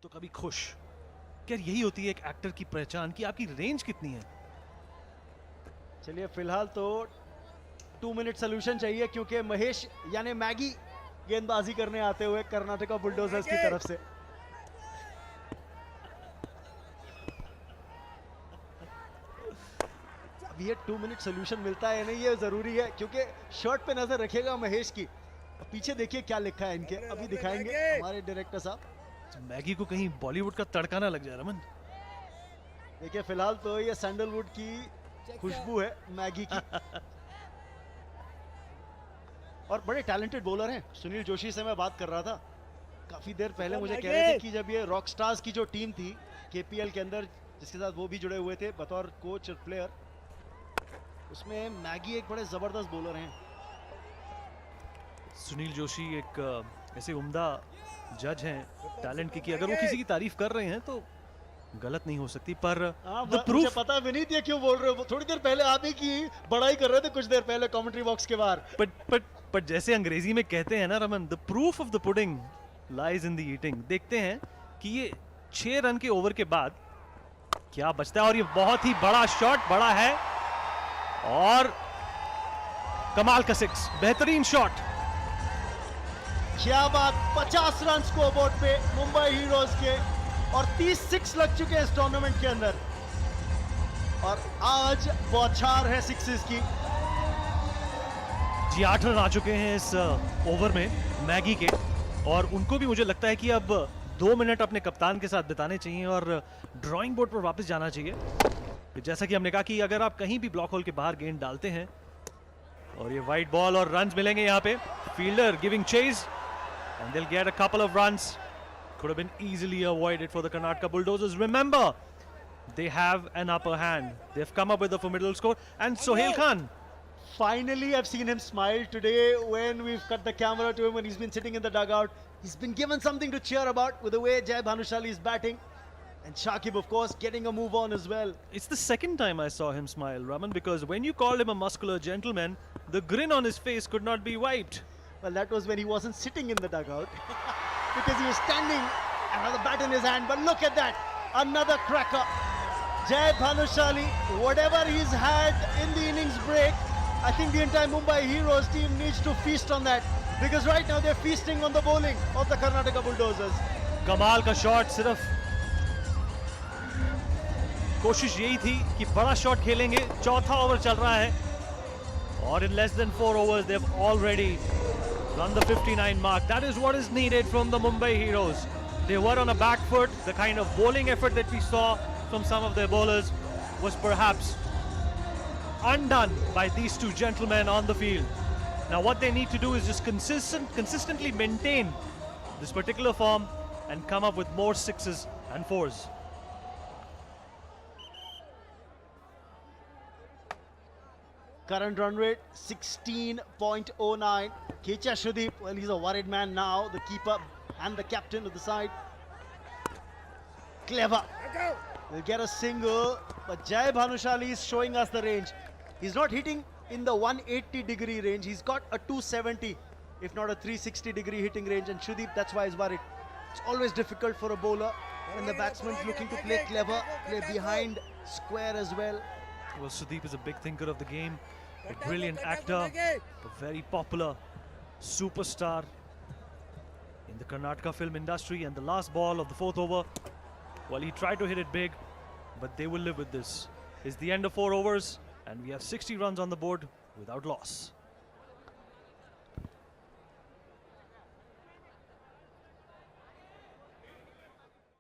तो कभी खुश। क्या यही होती है एक एक्टर की पहचान कि आपकी रेंज कितनी है? चलिए फिलहाल तो 2 मिनट सोल्यूशन चाहिए क्योंकि महेश यानी मैगी गेंदबाजी करने आते हुए कर्नाटका बुलडोजर्स की तरफ से। अब ये 2 मिनट सोल्यूशन मिलता है नहीं ये जरूरी है क्योंकि शर्ट पे नजर रखेगा महेश की। अब पीछे देखिए क्या लिखा है इनके, अभी दिखाएंगे हमारे डायरेक्टर साहब। तो मैगी को कहीं बॉलीवुड का तड़का ना लग जाए रमन। देखिए फिलहाल तो ये सैंडलवुड की खुशबू है मैगी की। और बड़े टैलेंटेड बॉलर हैं। सुनील जोशी से मैं बात कर रहा था काफी देर पहले, मुझे कह रहे थे कि जब ये रॉक स्टार्स की जो टीम थी केपीएल के अंदर जिसके साथ वो भी जुड़े हुए थे बतौर कोच और प्लेयर, उसमें मैगी एक बड़े जबरदस्त बॉलर हैं। सुनील जोशी एक ऐसे उम्दा जज हैं टैलेंट की कि अगर वो किसी की तारीफ कर रहे हैं तो गलत नहीं हो सकती। पर मुझे प्रूफ पता भी नहीं, क्यों बोल रहे हो? थोड़ी देर पहले आप ही की बड़ाई कर रहे थे कुछ देर पहले कमेंट्री बॉक्स के बाहर। बट जैसे अंग्रेजी में कहते हैं ना Raman, the proof of the pudding lies in the eating. देखते हैं कि ये 6 रन के ओवर के बाद क्या बचता है। और ये बहुत ही बड़ा शॉट, बड़ा है और कमाल का 6, बेहतरीन शॉट। क्या बात, 50 रन स्कोरबोर्ड पे मुंबई हीरोज के और 30 6 लग चुके हैं इस टूर्नामेंट के अंदर और आज बौछार है सिक्सेस की। जी 8 रन आ चुके हैं इस ओवर में मैगी के और उनको भी मुझे लगता है कि अब 2 मिनट अपने कप्तान के साथ बिताने चाहिए और ड्राइंग बोर्ड पर वापस जाना चाहिए। जैसा कि हमने कहा कि अगर आप कहीं भी ब्लॉक होल के बाहर गेंद डालते हैं और ये वाइड बॉल और रन्स मिलेंगे यहाँ पे, fielder giving chase and they'll get a couple of runs. Could have been easily avoided for the Karnataka Bulldozers. Remember, they have an upper hand. They've come up with a formidable score. And Sohail Khan. Finally, I've seen him smile today when we've cut the camera to him when he's been sitting in the dugout. He's been given something to cheer about with the way Jai Bhanushali is batting. And Shakib, of course, getting a move on as well. It's the second time I saw him smile, Raman, because when you called him a muscular gentleman, the grin on his face could not be wiped. Well, that was when he wasn't sitting in the dugout because he was standing and had the bat in his hand. But look at that, another cracker. Jai Bhanushali, whatever he's had in the innings break, I think the entire Mumbai Heroes team needs to feast on that because right now they're feasting on the bowling of the Karnataka Bulldozers. कमाल का shot, सिर्फ कोशिश यही थी कि बड़ा shot खेलेंगे। चौथा ओवर चल रहा है और in less than 4 overs they've already run the 59 mark. That is what is needed from the Mumbai Heroes. They were on a back foot. The kind of bowling effort that we saw from some of their bowlers was perhaps undone by these two gentlemen on the field. Now what they need to do is just consistently maintain this particular form and come up with more 6s and 4s. Current run rate 16.09. Kecha Sudeep, well, he's a worried man now, the keeper and the captain of the side. Clever. Will get a single, but Jai Bhanushali is showing us the range. He's not hitting in the 180-degree range. He's got a 270, if not a 360-degree hitting range. And Sudeep, that's why he's worried. It's always difficult for a bowler when the batsman's looking to play clever, play behind square as well. Well, Sudeep is a big thinker of the game, a brilliant actor, a very popular superstar in the Karnataka film industry. And the last ball of the 4th over, well, he tried to hit it big, but they will live with this. It's the end of 4 overs, and we have 60 runs on the board without loss.